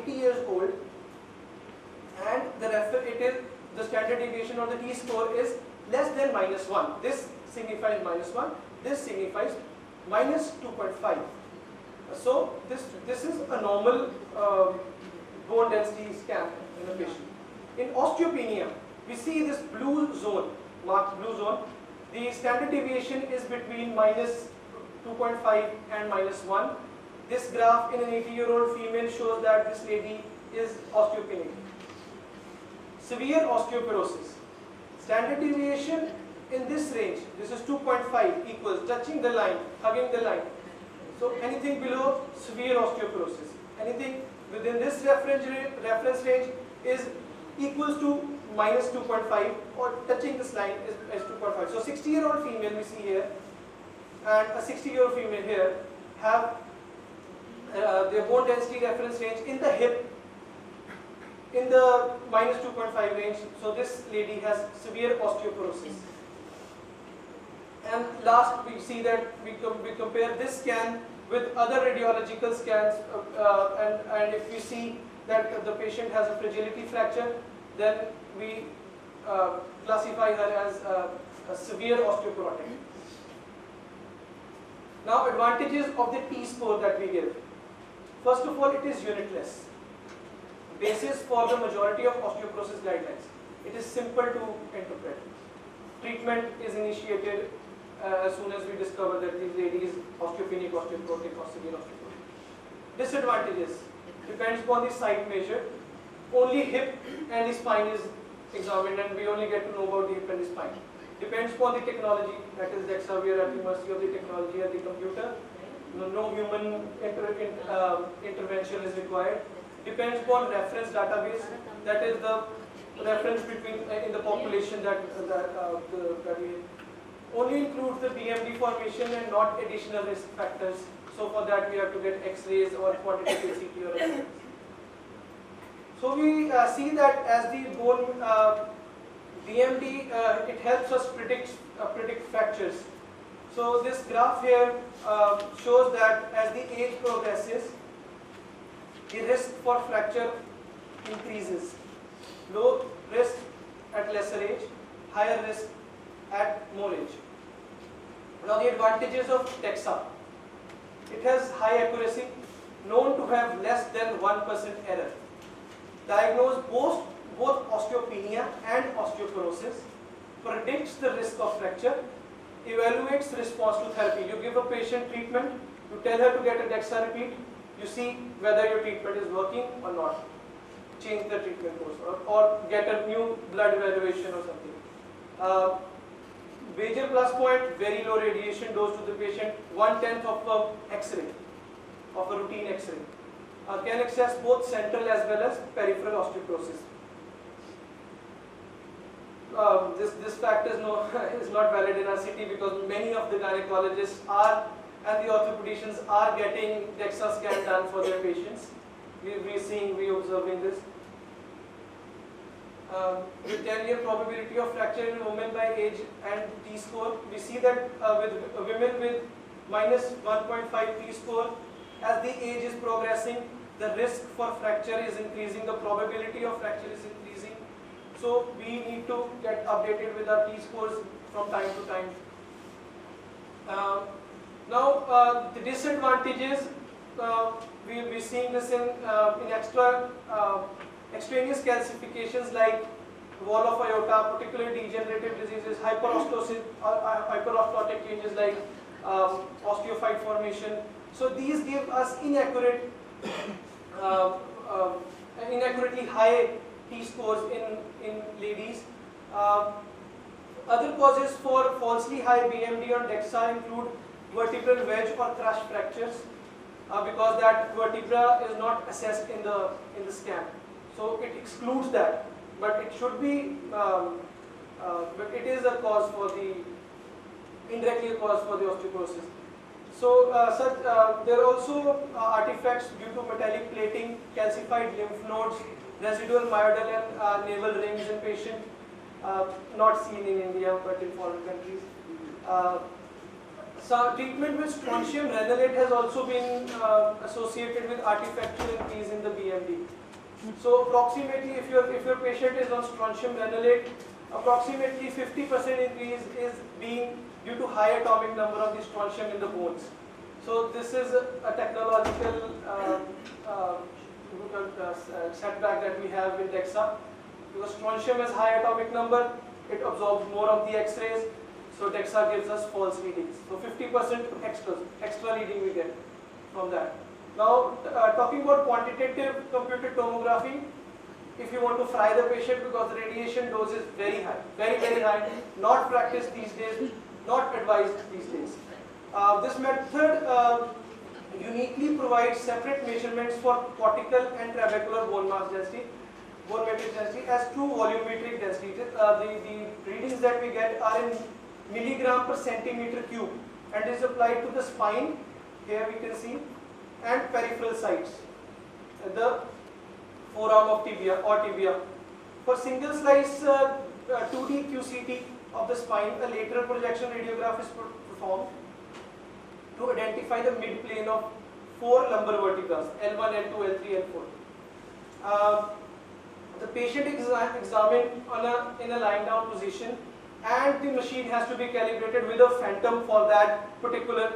80 years old and the standard deviation or the t-score is less than -1. This signifies -1. This signifies -2.5. So this is a normal bone density scan in a patient. In osteopenia, we see this blue zone, marked blue zone. The standard deviation is between -2.5 and -1. This graph in an 80-year-old female shows that this lady is osteopenic. Severe osteoporosis. Standard deviation in this range, this is 2.5 equals touching the line, hugging the line. So anything below severe osteoporosis, anything within this reference range is equals to -2.5 or touching this line is 2.5. So 60-year-old female we see here and a 60-year-old female here have their bone density reference range in the hip in the -2.5 range. So this lady has severe osteoporosis. And last, we see that we compare this scan with other radiological scans, and if we see that the patient has a fragility fracture, then we classify her as a severe osteoporotic. Now, advantages of the T-score that we give. First of all, it is unitless. Basis for the majority of osteoporosis guidelines. It is simple to interpret. Treatment is initiated as soon as we discover that this lady is osteopenic, osteoporotic, or severe osteoporotic. Disadvantages depends upon the site measured. Only hip and the spine is examined, and we only get to know about the hip and the spine. Depends upon the technology, that is DEXA, we are at the mercy of the technology and the computer. No human intervention is required. Depends upon reference database, that is the reference between in the population that we only includes the BMD formation and not additional risk factors. So for that we have to get X-rays or quantitative CT or anything. So we see that as the bone BMD, it helps us predict fractures. So this graph here shows that as the age progresses, the risk for fracture increases. Low risk at lesser age, higher risk at more age. Now the advantages of DEXA. It has high accuracy, known to have less than 1% error. Diagnose both osteopenia and osteoporosis, predicts the risk of fracture, evaluates response to therapy. You give a patient treatment, you tell her to get a DEXA repeat, you see whether your treatment is working or not. Change the treatment course or get a new blood evaluation or something. Major plus point, very low radiation dose to the patient, 1/10 of a X-ray, of a routine X-ray. Can access both central as well as peripheral osteoporosis. This fact is not valid in our city because many of the gynecologists and the orthopedicians are getting DEXA scan done for their patients. We observing this. With 10-year probability of fracture in women by age and T-score, we see that with women with -1.5 T-score, as the age is progressing, the risk for fracture is increasing, the probability of fracture is increasing. So we need to get updated with our T-scores from time to time. Now the disadvantages, we will be seeing this in extraneous calcifications like wall of aorta, particularly degenerative diseases, hyperostosis, hyperostotic changes like osteophyte formation. So these give us inaccurately high T-scores in ladies. Other causes for falsely high BMD on DEXA include vertebral wedge or crush fractures, because that vertebra is not assessed in the scan. So it excludes that, but it should be, but it is a cause for indirectly a cause for the osteoporosis. So there are also artifacts due to metallic plating, calcified lymph nodes, residual myodal and navel rings in patient, not seen in India but in foreign countries. So treatment with strontium renalate has also been associated with artifactual increase in the BMD. So approximately, if your patient is on strontium granulate, approximately 50% increase is being due to high atomic number of the strontium in the bones. So this is a technological setback that we have in DEXA. Because strontium has high atomic number, it absorbs more of the X-rays, so DEXA gives us false readings. So 50% extra reading we get from that. Now talking about quantitative computed tomography, if you want to fry the patient because the radiation dose is very high, very high, not practiced these days, not advised these days. This method uniquely provides separate measurements for cortical and trabecular bone mass density, bone matrix density as true volumetric density. The readings that we get are in milligram per centimeter cube and is applied to the spine, here we can see, and peripheral sites, the forearm of tibia or tibia. For single slice 2D QCT of the spine, a lateral projection radiograph is performed to identify the midplane of 4 lumbar vertebrae, L1, L2, L3, L4. The patient is examined in a lying down position, and the machine has to be calibrated with a phantom for that particular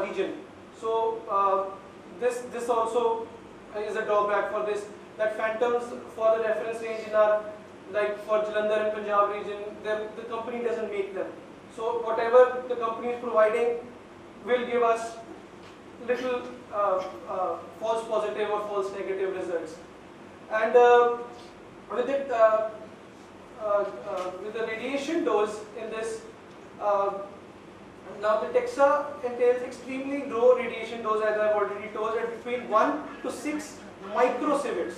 region. So this also is a drawback for this, that phantoms for the reference range in our, like for Jalandhar and Punjab region, the company doesn't make them. So whatever the company is providing will give us little false positive or false negative results. And with it, with the radiation dose in this, now the DEXA entails extremely low radiation dose, as I have already told, at between 1 to 6 microsieverts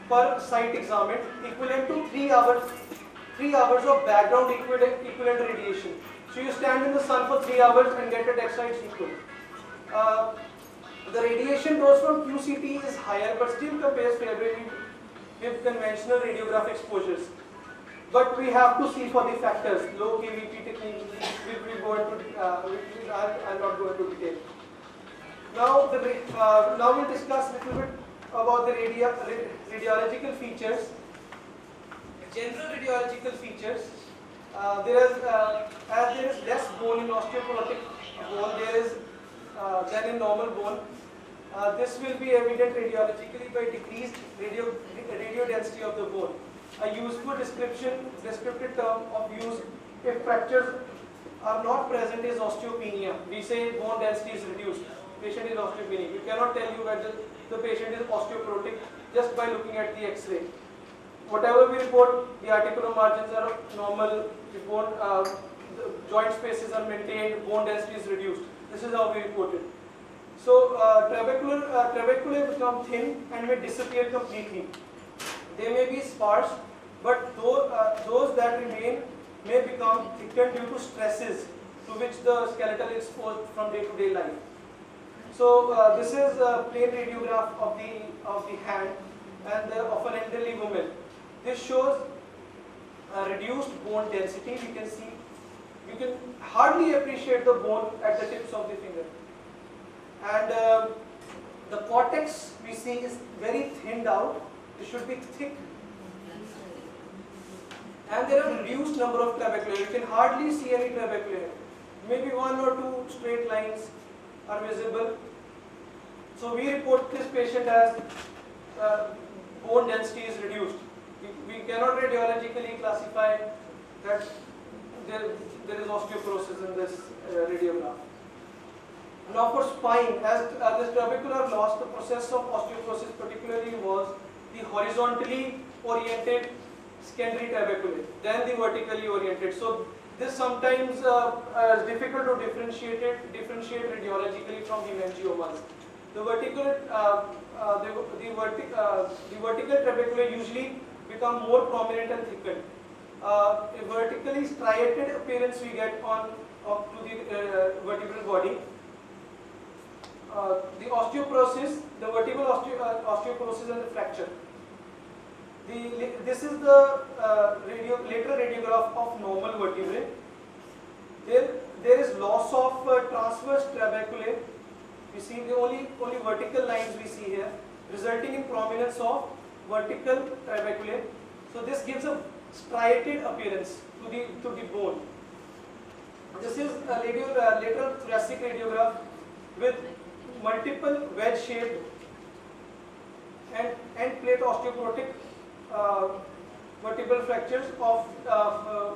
per site examined, equivalent to 3 hours of background equivalent radiation. So you stand in the sun for 3 hours and get a DEXA, it's equal. The radiation dose from QCT is higher, but still compares favorably with conventional radiograph exposures. But we have to see for the factors, low KVP technique, I'll not go into detail. Now we'll discuss a little bit about the radiological features. General radiological features. As there is less bone in osteoporotic bone, than in normal bone. This will be evident radiologically by decreased radio density of the bone. A useful descriptive term of use if fractures are not present is osteopenia. We say bone density is reduced. Patient is osteopenic. We cannot tell you whether the patient is osteoporotic just by looking at the X-ray. Whatever we report, the articular margins are normal, the joint spaces are maintained, bone density is reduced. This is how we report it. So trabeculae become thin and may disappear completely. They may be sparse, but those that remain may become thickened due to stresses to which the skeletal is exposed from day-to-day life. So this is a plain radiograph of the hand and of an elderly woman. This shows reduced bone density. We can see, you can hardly appreciate the bone at the tips of the finger. And the cortex we see is very thinned out. It should be thick. And there are reduced number of trabeculae. You can hardly see any trabeculae. Maybe 1 or 2 straight lines are visible. So we report this patient as bone density is reduced. We cannot radiologically classify that there is osteoporosis in this radiograph. Now for spine, as this trabecular loss, the process of osteoporosis particularly involves the horizontally oriented secondary trabeculae, then the vertically oriented. So this sometimes is difficult to differentiate radiologically from hemangiomas. The vertical trabeculae usually become more prominent and thickened. A vertically striated appearance we get to the vertebral body. The osteoporosis, the vertebral osteoporosis and the fracture. This is the lateral radiograph of normal vertebrae. There is loss of transverse trabeculae. You see the only vertical lines we see here. resulting in prominence of vertical trabeculae. So this gives a striated appearance to the bone. This is a lateral thoracic radiograph with multiple wedge-shaped and end plate osteoporotic vertebral fractures of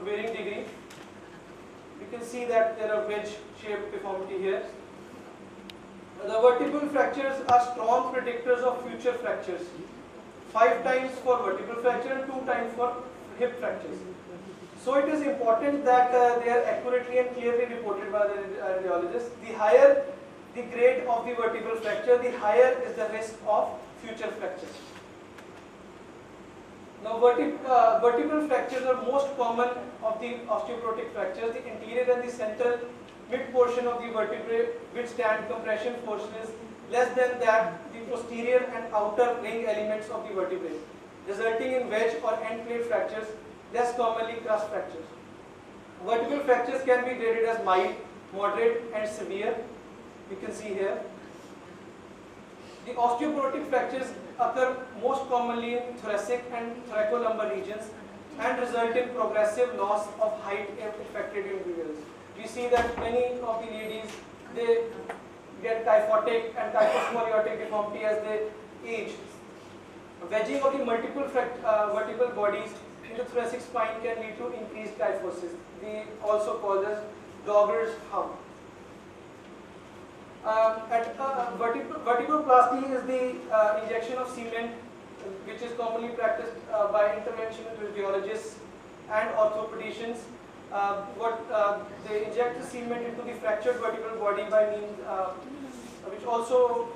varying degree. You can see that there are wedge-shaped deformity here. The vertebral fractures are strong predictors of future fractures. 5 times for vertebral fracture and 2 times for hip fractures. So it is important that they are accurately and clearly reported by the radiologist. The higher the grade of the vertebral fracture, the higher is the risk of future fracture. Now vertebral fractures are most common of the osteoporotic fractures. The anterior and the central mid portion of the vertebrae withstand compression forces less than that the posterior and outer ring elements of the vertebrae, resulting in wedge or end plate fractures, less commonly crust fractures. Vertebral fractures can be graded as mild, moderate and severe. You can see here. The osteoporotic fractures occur most commonly in thoracic and thoracolumbar regions and result in progressive loss of height in affected individuals. We see that many of the ladies, they get kyphotic and kyphoscoliotic deformity as they age. Wedging of the multiple vertebral bodies in the thoracic spine can lead to increased kyphosis. We also call this dogger's hump. Vertebroplasty is the injection of cement, which is commonly practiced by interventional radiologists and orthopedicians. They inject the cement into the fractured vertebral body by means, which also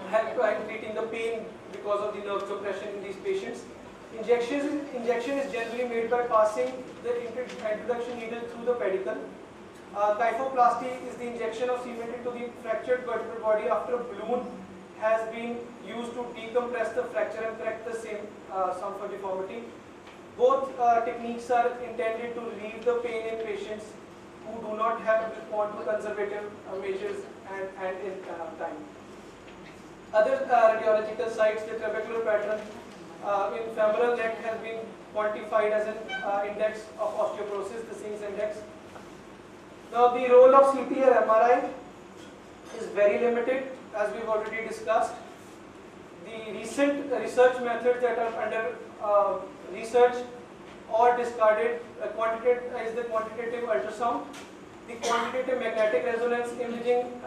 help by treating the pain because of the nerve compression in these patients. Injection is generally made by passing the introduction needle through the pedicle. Kyphoplasty is the injection of cement into the fractured vertebral body after a balloon has been used to decompress the fracture and correct the same some deformity. Both techniques are intended to relieve the pain in patients who do not have respond to conservative measures and in time. Other radiological sites, the trabecular pattern in femoral neck has been quantified as an index of osteoporosis, the Singh's index. Now the role of CT or MRI is very limited, as we've already discussed. The recent research methods that are under research or discarded is the quantitative ultrasound. The quantitative magnetic resonance imaging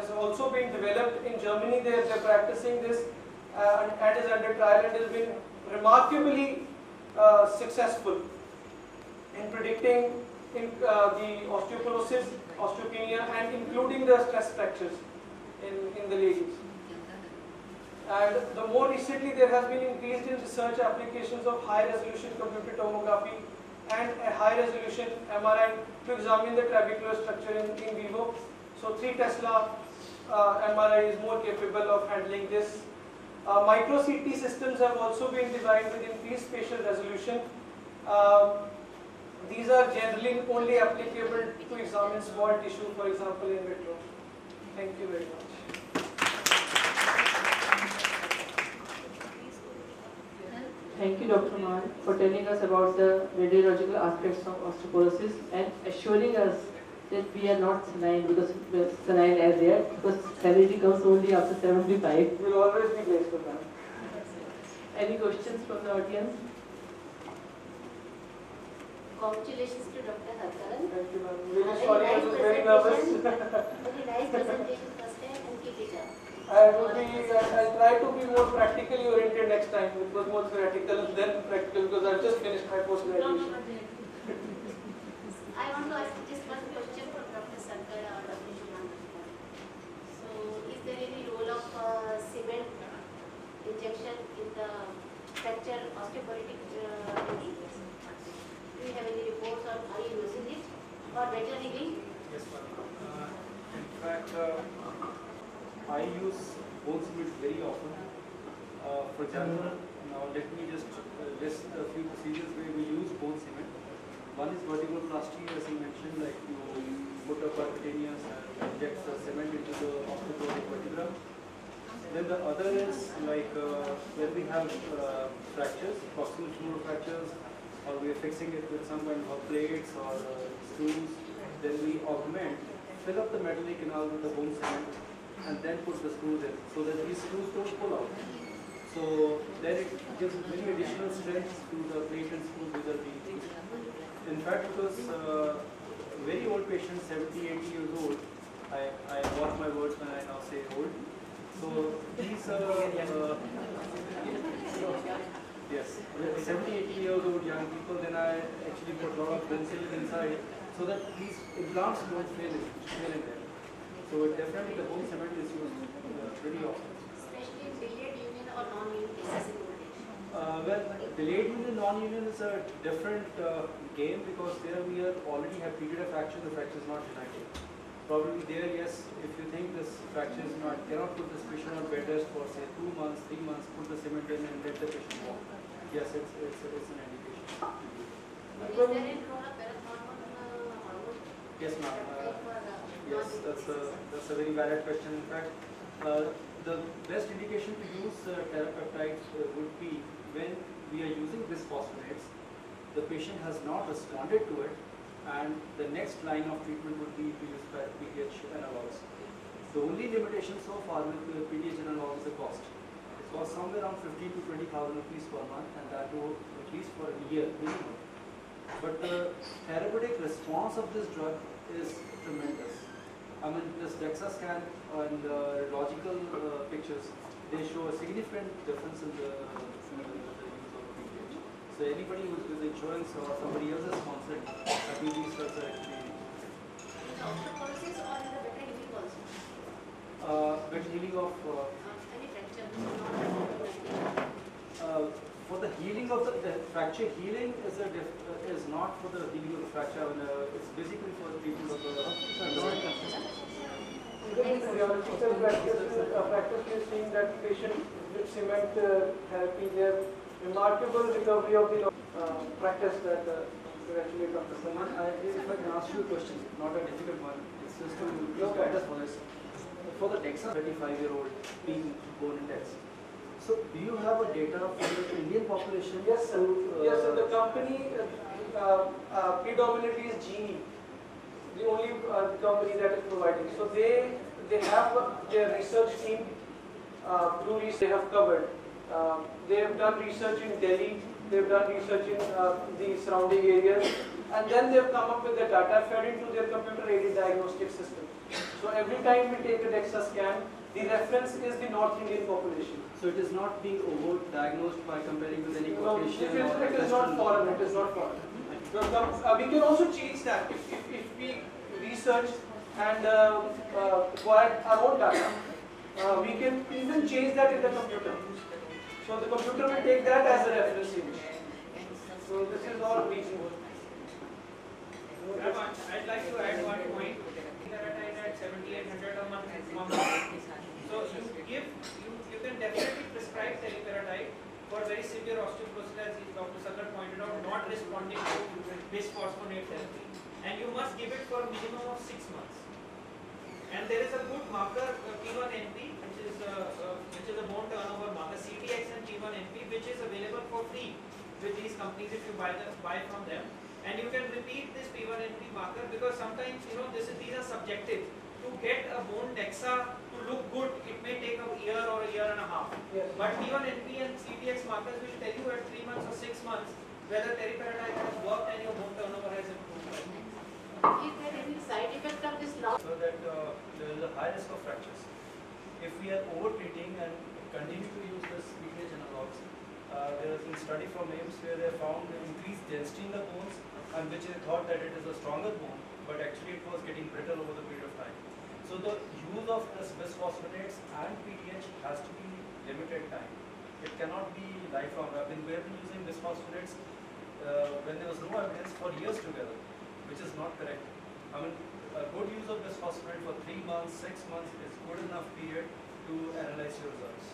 is also being developed in Germany. They're practicing this and is under trial and has been remarkably successful in predicting the osteoporosis, osteopenia, and including the stress fractures in the ladies. And the more recently there has been increased in research applications of high resolution computed tomography and a high resolution MRI to examine the trabecular structure in vivo. So 3 Tesla MRI is more capable of handling this. Micro CT systems have also been designed with increased spatial resolution. These are generally only applicable to examine small tissue, for example in vitro. Thank you very much. Thank you, Dr. Mal, for telling us about the radiological aspects of osteoporosis and assuring us that we are not senile as yet, because senility comes only after 75. We will always be grateful, ma'am. Any questions from the audience? Congratulations to Dr. Harkaran. Thank you, ma'am. Really sorry, I was very nervous. Very nice presentation first time and keep it up. I'll try to be more practically oriented next time. It was more theoretical than practical because I've just finished my post-graduation. I want to ask just one question from Dr. Sarkar or Dr. Jalandhar. So, is there any role of cement injection in the fracture osteoporotic disease? Do you have any reports or are you using it or better healing? Yes, ma'am. In fact, I use bone cement very often. For example, now let me just list a few procedures where we use bone cement. One is vertebroplasty, as I mentioned, like you put a percutaneous and inject the cement into the osteoporotic vertebra. Then the other is like when we have fractures, proximal femoral fractures, or we are fixing it with some kind of plates or screws, then we augment, fill up the medullary canal with the bone cement, and then put the screws in, so that these screws don't pull out. So then it gives many additional strength to the plate and screws which are being used. In fact, because very old patients, 70, 80 years old, I watch my words when I now say old. So these yes, 70, 80 years old young people, then I actually put a lot of penicillin inside so that these implants don't fail in there. So it definitely the bone cement is used pretty often. Especially in delayed union or non-union cases in old age. Well, delayed union, non-union is a different game because there we are already have treated a fracture, the fracture is not united. Probably there, yes, if you think this fracture is not, cannot put this patient on bed rest for say 2 months, 3 months, put the cement in and let the patient walk. Yes, it's an indication. Is there any role of parathormone hormone? Yes, ma'am. Yes, Non-union that's a very valid question. In fact, the best indication to use terapeptides would be when we are using bisphosphonates, the patient has not responded to it, and the next line of treatment would be to use PTH analogs. The only limitation so far with PTH analogs is the cost. It costs somewhere around 15 to 20,000 rupees per month, and that will at least for a year minimum. But the therapeutic response of this drug is tremendous. I mean, this DEXA scan and radiological pictures, they show a significant difference in the use of PTH. So anybody who's with insurance or somebody else is sponsored, I think these drugs are actually in the osteoporosis or in the better healing also? better healing of Any fracture which is not united. for the healing of the fracture healing is not for the healing of the fracture. I mean, it's basically for the treatment of the Even in theoretical practice, we are seeing that patient with cement therapy, they have remarkable recovery of the practice that eventually comes to Someone, if I can ask you a question, not a difficult one, it's just to guide us for this. For the DEXA 35-year-old being bone index, so do you have a data for the Indian population? Yes, sir. Yes, sir. The company predominantly is GE, the only company that is providing. So they have their research team through research they have covered. They have done research in Delhi. They have done research in the surrounding areas, and then they have come up with the data fed into their computer-aided diagnostic system. So every time we take a DEXA scan, the reference is the North Indian population. So it is not being over-diagnosed by comparing with any No, Caucasian it is not foreign. It is not foreign. We can also change that if we research and acquire our own data. We can even change that in the computer. So the computer will take that as a reference image. So this is all reasonable. I'd like to add one point. Therapy at 7,800 a month. So you can definitely prescribe teriparatide for very severe osteoporosis, as Dr. Sagar pointed out, not responding to bisphosphonate therapy. And you must give it for a minimum of 6 months. And there is a good marker, P1NP, which is a bone turnover marker, CTX and P1NP, which is available for free with these companies if you buy from them. And you can repeat this P1NP marker because sometimes these are subjective. To get a bone DEXA to look good, it may take a year or a year and a half. Yes. But P1NP and CTX markers will tell you at 3 months or 6 months whether teriparatide has worked and your bone turnover has improved. Is there any side effect of this law? So that there is a high risk of fractures. If we are over-treating and continue to use this PTH analogs, there is a study from AIMS where they found increased density in the bones, and which they thought that it is a stronger bone, but actually it was getting brittle over the period of time. So the use of this bisphosphonates and PTH has to be limited time. It cannot be lifelong. I mean, we have been using bisphosphonates when there was no evidence for years together, which is not correct. I mean, a good use of bisphosphonate for 3 months, 6 months is good enough period to analyze your results.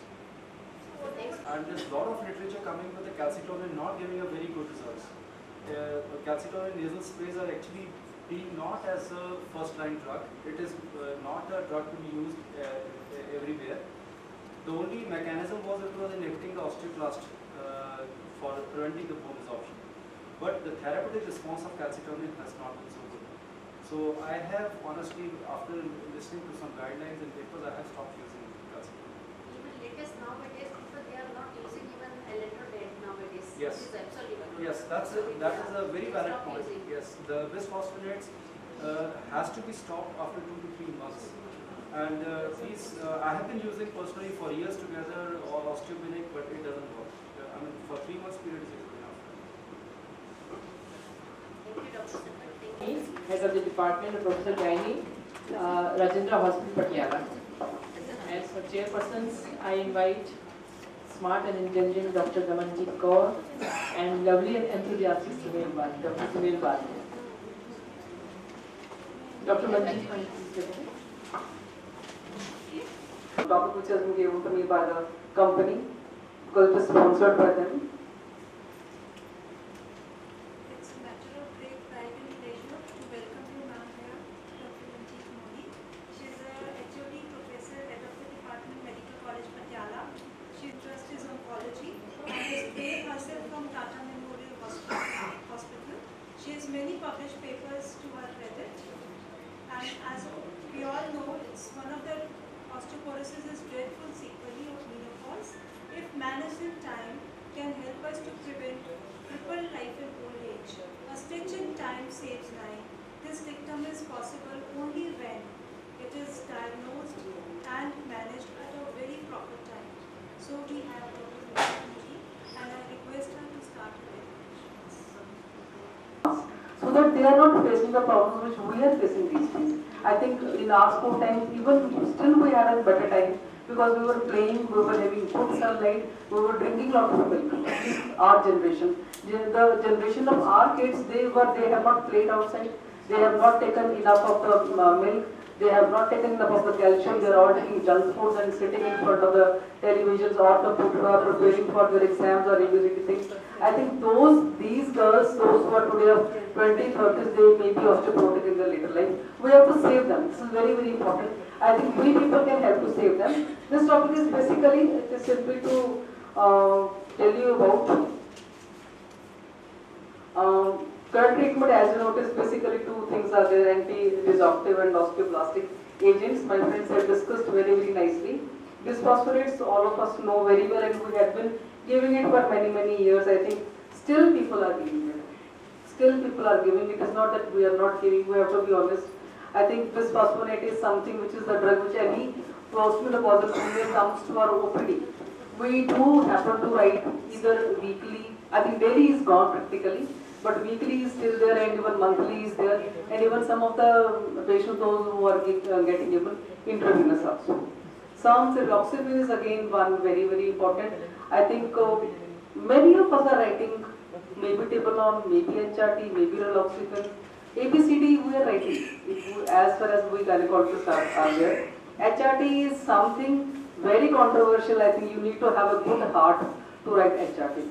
And there's a lot of literature coming with the calcitonin not giving a very good results. Calcitonin nasal sprays are actually being not as a first-line drug. It is not a drug to be used everywhere. The only mechanism was it was inhibiting the osteoclast for preventing the bone resorption. But the therapeutic response of calcitonin has not been so good. So I have honestly, after listening to some guidelines and papers, I have stopped using calcitonin. Even latest nowadays, people they are not using even electrolyte nowadays. Yes. It is absolutely. Yes, that is a very valid point. Yes, the bisphosphonates has to be stopped after 2 to 3 months. And please, I have been using personally for years together or osteopenic, but it doesn't work. I mean, for 3 months period is enough. Thank you, Dr. Sankar. Thank you. Head of the department, Professor Gaini, Rajendra Hospital, Patiala. As for chairpersons, I invite smart and intelligent Dr. Damanjeet Kaur and lovely and enthusiastic Sunil Bhatt, Dr. Sunil Bhatt. Dr. Manjeet, please. Topic which has been given to me by the company, because it is sponsored by them. It's a matter of great pride and pleasure to welcome you, ma'am, here, Dr. Manjeet Modi. She is a HOD professor, head of the Department Medical College, Patiala. She interest is oncology and has trained herself from Tata Memorial Hospital. She has many published papers to her credit. And as we all know, it's one of the osteoporosis is dreadful sequelae of menopause. If managed in time, can help us to prevent crippled life in old age. A stitch in time saves nine. This dictum is possible only when it is diagnosed and managed at a very proper time. So we have Dr. Modi, and I request her to start her explanations. So that they are not facing the problems which we are facing these days. I think in our school times, even still we had a better time because we were playing, we were having good sunlight, we were drinking lot of milk. Our generation, the generation of our kids, they have not played outside, they have not taken enough of the milk, they have not taken enough of the calcium, they are all taking junk foods and sitting in front of the televisions or preparing for their exams or university things. I think these girls, those who are today of 20, 30s, they may be osteoporotic in their later life. We have to save them. This is very, very important. I think we people can help to save them. This topic is basically, it is simply to tell you about current treatment. As you notice, basically two things are there, anti-resorptive and osteoblastic agents. My friends have discussed very, very nicely. Bisphosphonates, all of us know very well, and we have been giving it for many, many years. I think still people are giving it. Still people are giving it. It's not that we are not giving, we have to be honest. I think bisphosphonate is something which is the drug which any osteodeposit female comes to our OPD. We do happen to write either weekly, I think daily is gone practically, but weekly is still there and even monthly is there, and even some of the patients, those who are getting even intravenous also. Some raloxifene is again one very, very important. I think many of us are writing maybe Tabalon, maybe HRT, maybe raloxifene. ABCD we are writing, as far as we gynecologists are there. HRT is something very controversial. I think you need to have a good heart to write HRT.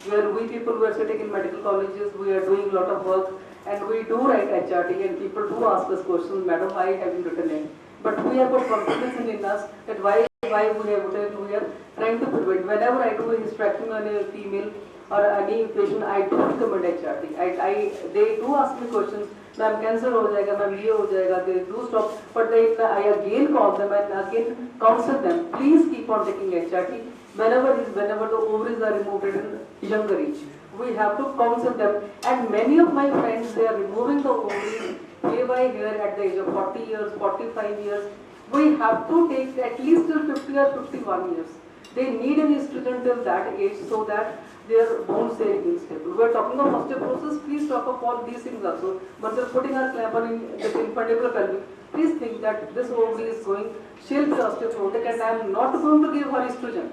Where we people who are sitting in medical colleges, we are doing a lot of work and we do write HRT and people do ask us questions, madam, why have you written it? But we have got confidence in us that why we have written, we are trying to prevent. Whenever I do a hysterectomy on a female or any patient, I do recommend HRT. They do ask me questions, ma'am, cancer ho jayega, ma'am, ye ho jayega, they do stop. But I again call them and again counsel them, please keep on taking HRT. Whenever the ovaries are removed in younger age, we have to counsel them. And many of my friends, they are removing the ovaries day by year at the age of 40 years, 45 years. We have to take at least till 50 or 51 years. They need an estrogen till that age so that their bones stay stable. We are talking of osteoporosis, please talk of all these things also. Once you are putting our clamper in the infundibulum pelvic, please think that this ovary is going, she'll be osteoporotic and I am not going to give her estrogen.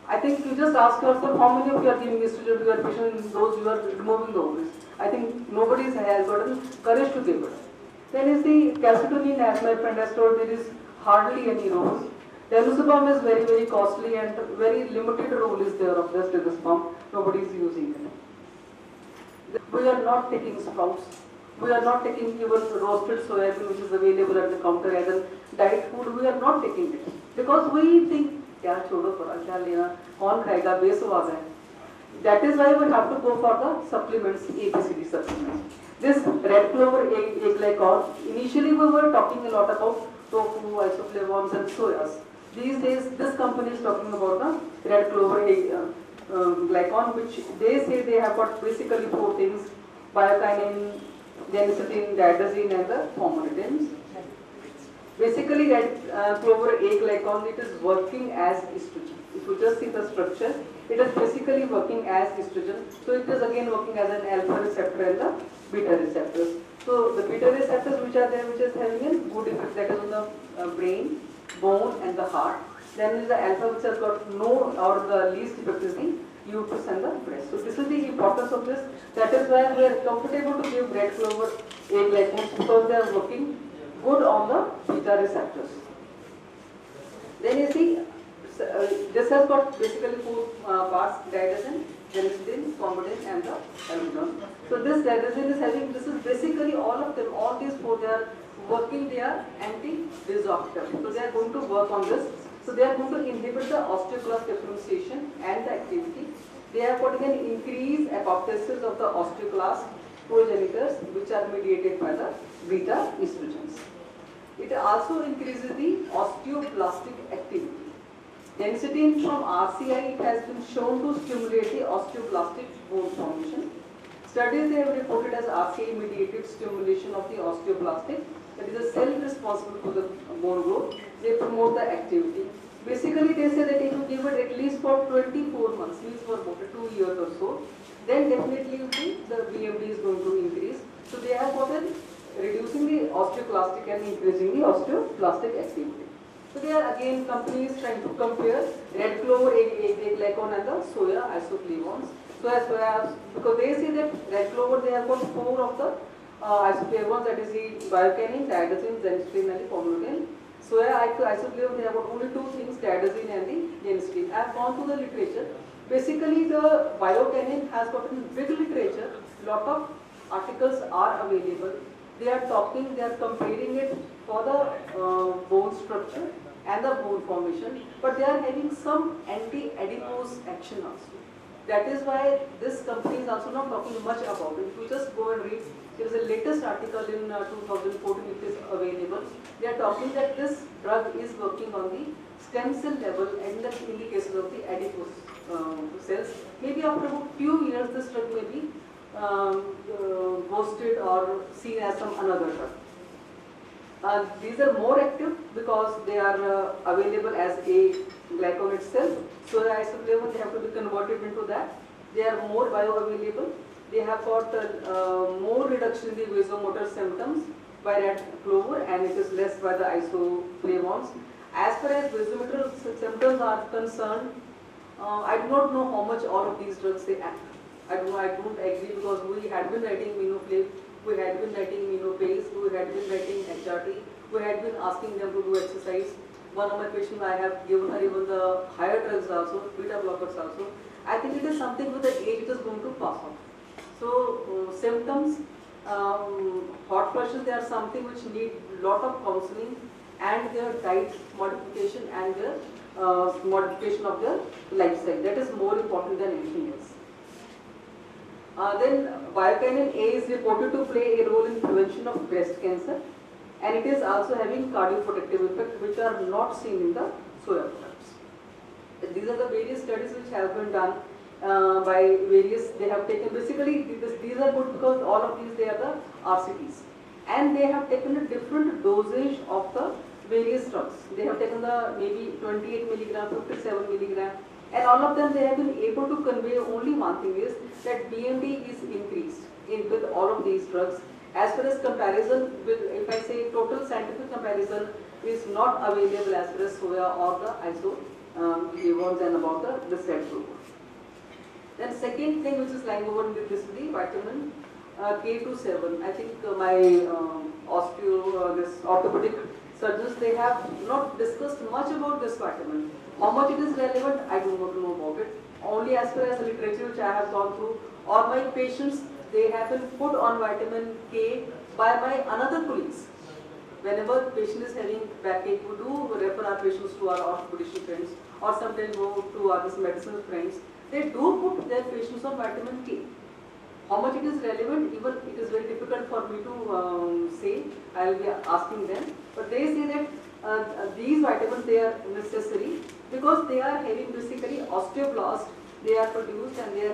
I think you just ask yourself how many of you are giving estrogen to your patient in those who are removing the ovaries. I think nobody has gotten courage to give it. Then is the calcitonin, as my friend has told, there is hardly any role. Denosumab is very, very costly and very limited role is there of this denosumab. Nobody is using it. We are not taking sprouts. We are not taking even roasted soybean which is available at the counter as a diet food. We are not taking it. because we think क्या छोड़ो पड़ा क्या लेना कौन खाएगा बेसवाद है. That is why we have to go for the supplements, ABCD supplements. This red clover egg like all, initially we were talking a lot about tofu, isoflavones and soyas. These days this company is talking about the red clover egg glycon, which they say they have got basically 4 things: biotinine, geneticin, diazine and the formulins. Basically red clover egg glycon, it is working as estrogen. If you just see the structure, it is basically working as estrogen. So it is again working as an alpha receptor and the beta receptors. So the beta receptors which are there, which is having a good effect, that is on the brain, bone and the heart. Then is the alpha which has got no or the least effect is the uterus and the breast. So this is the importance of this. That is why we are comfortable to give red clover egg glycans, because they are working good on the beta receptors. Then you see, this has got basically 4 parts: diazine, geneticin, formulin and the albumin. So this diazine is having, this is basically all of them, all these 4, they are working, they are anti-disruptive. So they are going to work on this. So they are going to inhibit the osteoclast differentiation and the activity. They are putting an increased apoptosis of the osteoclast progenitors, which are mediated by the beta estrogens. It also increases the osteoblastic activity. Geneticin from RCI, it has been shown to stimulate the osteoblastic bone formation. Studies they have reported as RCI mediated stimulation of the osteoblastic, that is a cell responsible for the bone growth. They promote the activity. Basically they say that if you give it at least for 24 months, means for about 2 years or so, then definitely the BMD is going to increase. So they have gotten reducing the osteoclastic and increasing the osteoblastic activity. So they are again companies trying to compare red clover egg glycon and the soya isoflavones. Soya, because they say that red clover they have got 4 of the isoflavones, that is the biotinine, diazine, geneticin and the formulin. Soya isoflavone they have got only 2 things: diazine and the geneticin. I have gone to the literature. Basically the biotinine has got in big literature, lot of articles are available. They are talking, they are comparing it for the bone structure and the bone formation, but they are having some anti-adipose action also. That is why this company is also not talking much about it. If you just go and read, there is a latest article in 2014 which is available. They are talking that this drug is working on the stem cell level and in the cases of the adipose cells. Maybe after a few years this drug may be ghosted or seen as some another drug. These are more active because they are available as a glycon itself. So the isoflavone, they have to be converted into that. They are more bioavailable. They have got more reduction in the vasomotor symptoms by red clover, and it is less by the isoflavones. As far as vasomotor symptoms are concerned, I do not know how much all of these drugs they act. I don't agree, because we had been writing Minoflav, we had been writing Minopace, we had been writing HRT, we had been asking them to do exercise. One of my patients, I have given her even the higher drugs also, beta blockers also. I think it is something with the age it is going to pass on. So symptoms, hot flushes, they are something which need lot of counseling and their diet modification and their modification of their lifestyle. That is more important than anything else. Then biotinine A is reported to play a role in prevention of breast cancer, and it is also having cardioprotective effect which are not seen in the soya products. These are the various studies which have been done by various, they have taken, basically these are good because all of these, they are the RCTs, and they have taken a different dosage of the various drugs. They have taken the maybe 28 milligram, 57 milligram, and all of them they have been able to convey only one thing is that BMD is increased with all of these drugs. As far as comparison with, if I say total scientific comparison is not available as far as soya or the isoflavones and about the red clover. Then second thing which is lying over in this is the vitamin K27. I think my orthopedic surgeons, they have not discussed much about this vitamin. How much it is relevant, I do not know about it. Only as far as the literature which I have gone through, or my patients, they have been put on vitamin K by my another colleagues. whenever the patient is having backache, we do refer our patients to our orthopedician friends, or sometimes go to our medicinal friends. They do put their patients on vitamin K. How much it is relevant, even it is very difficult for me to say. I will be asking them, but they say that these vitamins, they are necessary because they are having basically osteoblast. They are produced and they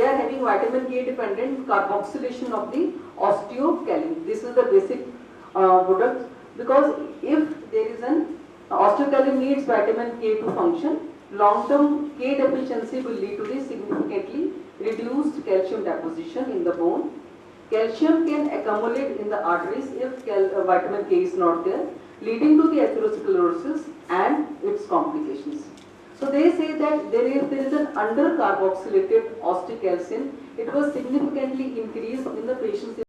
are having vitamin K dependent carboxylation of the osteocalin. This is the basic product, because if there is an osteocalin needs vitamin K to function, long-term K deficiency will lead to the significantly reduced calcium deposition in the bone. Calcium can accumulate in the arteries if vitamin K is not there, leading to the atherosclerosis and its complications. So they say that there is an under-carboxylated osteocalcin. It was significantly increased in the patients